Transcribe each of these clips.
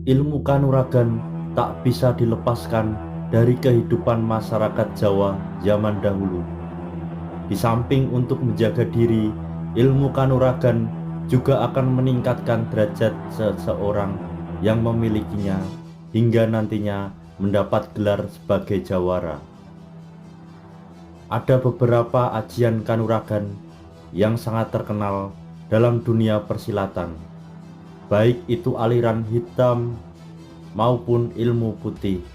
ilmu kanuragan tak bisa dilepaskan dari kehidupan masyarakat Jawa zaman dahulu. Di samping untuk menjaga diri, ilmu kanuragan juga akan meningkatkan derajat seseorang yang memilikinya hingga nantinya mendapat gelar sebagai jawara. Ada beberapa ajian kanuragan yang sangat terkenal dalam dunia persilatan, baik itu aliran hitam maupun ilmu putih.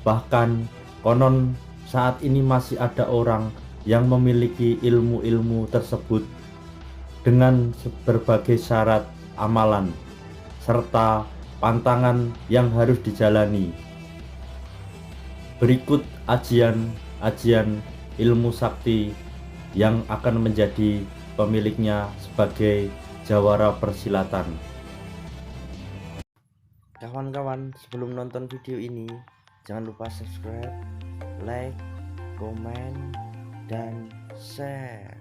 Bahkan konon saat ini masih ada orang yang memiliki ilmu-ilmu tersebut dengan berbagai syarat amalan serta pantangan yang harus dijalani. Berikut ajian ilmu sakti yang akan menjadi pemiliknya sebagai jawara persilatan. Kawan-kawan, sebelum nonton video ini, jangan lupa subscribe, like, komen, dan share.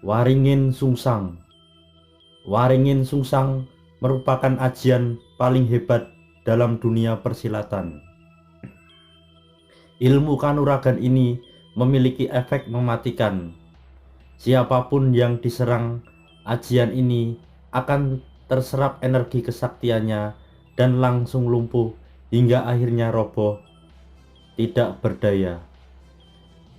Waringin Sungsang. Waringin Sungsang merupakan ajian paling hebat dalam dunia persilatan. Ilmu kanuragan ini memiliki efek mematikan. Siapapun yang diserang ajian ini akan terserap energi kesaktiannya dan langsung lumpuh hingga akhirnya roboh, tidak berdaya.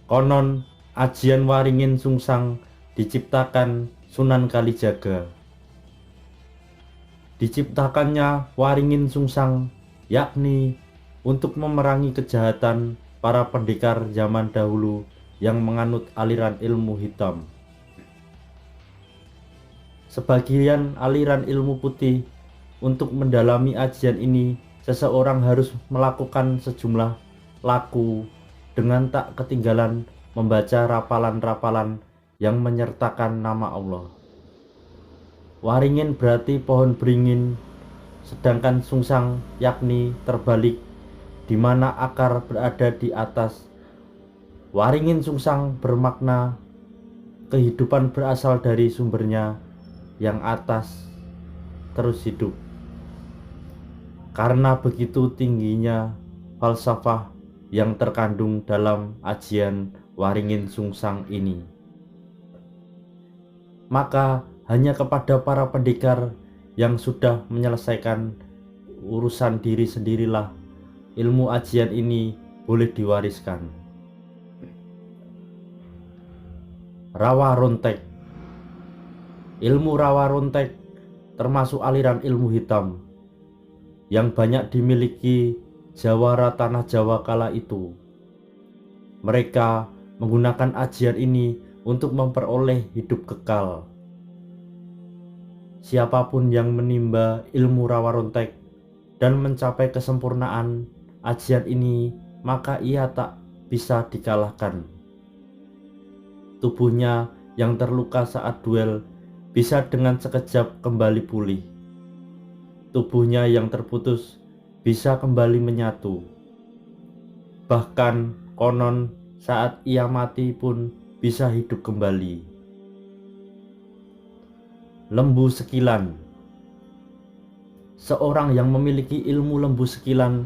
Konon ajian Waringin Sungsang diciptakan Sunan Kalijaga. Diciptakannya Waringin Sungsang yakni untuk memerangi kejahatan para pendekar zaman dahulu yang menganut aliran ilmu hitam. Sebagian aliran ilmu putih. Untuk mendalami ajian ini, seseorang harus melakukan sejumlah laku dengan tak ketinggalan membaca rapalan-rapalan yang menyertakan nama Allah. Waringin berarti pohon beringin, sedangkan Sungsang yakni terbalik, di mana akar berada di atas. Waringin Sungsang bermakna kehidupan berasal dari sumbernya yang atas terus hidup. Karena begitu tingginya falsafah yang terkandung dalam ajian Waringin Sungsang ini, maka hanya kepada para pendekar yang sudah menyelesaikan urusan diri sendirilah ilmu ajian ini boleh diwariskan. Rawa Rontek. Ilmu Rawa Rontek termasuk aliran ilmu hitam yang banyak dimiliki jawara tanah Jawa kala itu. Mereka menggunakan ajian ini untuk memperoleh hidup kekal. Siapapun yang menimba ilmu Rawa Rontek dan mencapai kesempurnaan ajian ini, maka ia tak bisa dikalahkan. Tubuhnya yang terluka saat duel bisa dengan sekejap kembali pulih. Tubuhnya yang terputus bisa kembali menyatu. Bahkan konon saat ia mati pun bisa hidup kembali. Lembu Sekilan. Seorang yang memiliki ilmu lembu sekilan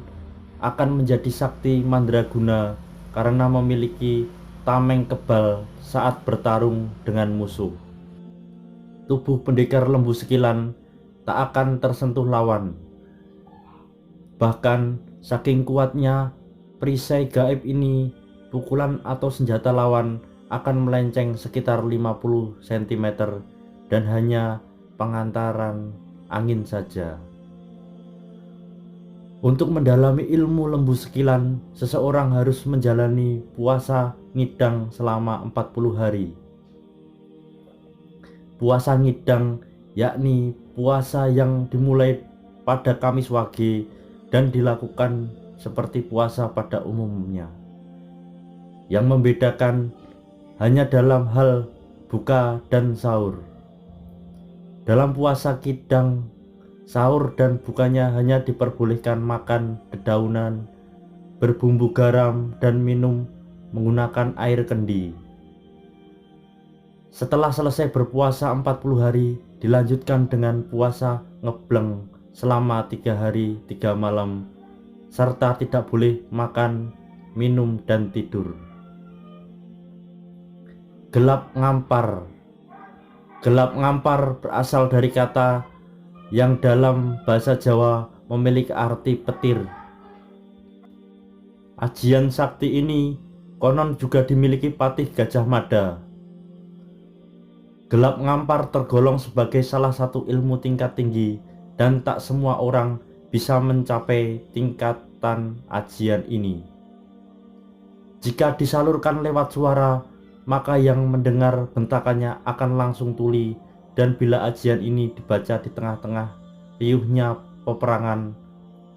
akan menjadi sakti mandraguna karena memiliki tameng kebal saat bertarung dengan musuh. Tubuh pendekar lembu sekilan tak akan tersentuh lawan. Bahkan saking kuatnya perisai gaib ini, pukulan atau senjata lawan akan melenceng sekitar 50 cm dan hanya pengantaran angin saja. Untuk mendalami ilmu lembu sekilan, seseorang harus menjalani puasa ngidang selama 40 hari. Puasa ngidang yakni puasa yang dimulai pada Kamis Wage dan dilakukan seperti puasa pada umumnya. Yang membedakan hanya dalam hal buka dan sahur. Dalam puasa kidang, sahur dan bukanya hanya diperbolehkan makan dedaunan, berbumbu garam, dan minum menggunakan air kendi. Setelah selesai berpuasa 40 hari, dilanjutkan dengan puasa ngebleng selama 3 hari 3 malam, serta tidak boleh makan, minum, dan tidur. Gelap ngampar. Gelap ngampar berasal dari kata yang dalam bahasa Jawa memiliki arti petir. Ajian sakti ini konon juga dimiliki Patih Gajah Mada. Gelap ngampar tergolong sebagai salah satu ilmu tingkat tinggi dan tak semua orang bisa mencapai tingkatan ajian ini. Jika disalurkan lewat suara, maka yang mendengar bentakannya akan langsung tuli, dan bila ajian ini dibaca di tengah-tengah riuhnya peperangan,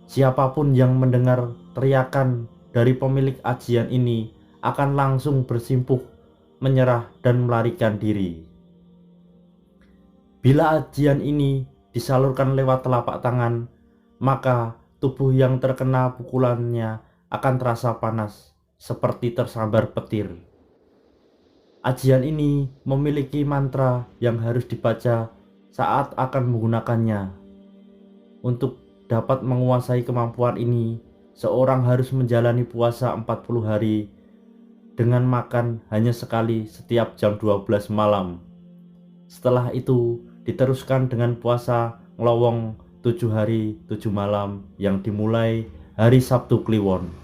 siapapun yang mendengar teriakan dari pemilik ajian ini akan langsung bersimpuh, menyerah, dan melarikan diri. Bila ajian ini disalurkan lewat telapak tangan, maka tubuh yang terkena pukulannya akan terasa panas, seperti tersambar petir. Ajian ini memiliki mantra yang harus dibaca saat akan menggunakannya. Untuk dapat menguasai kemampuan ini, seorang harus menjalani puasa 40 hari dengan makan hanya sekali setiap jam 12 malam. Setelah itu diteruskan dengan puasa ngelowong 7 hari 7 malam yang dimulai hari Sabtu Kliwon.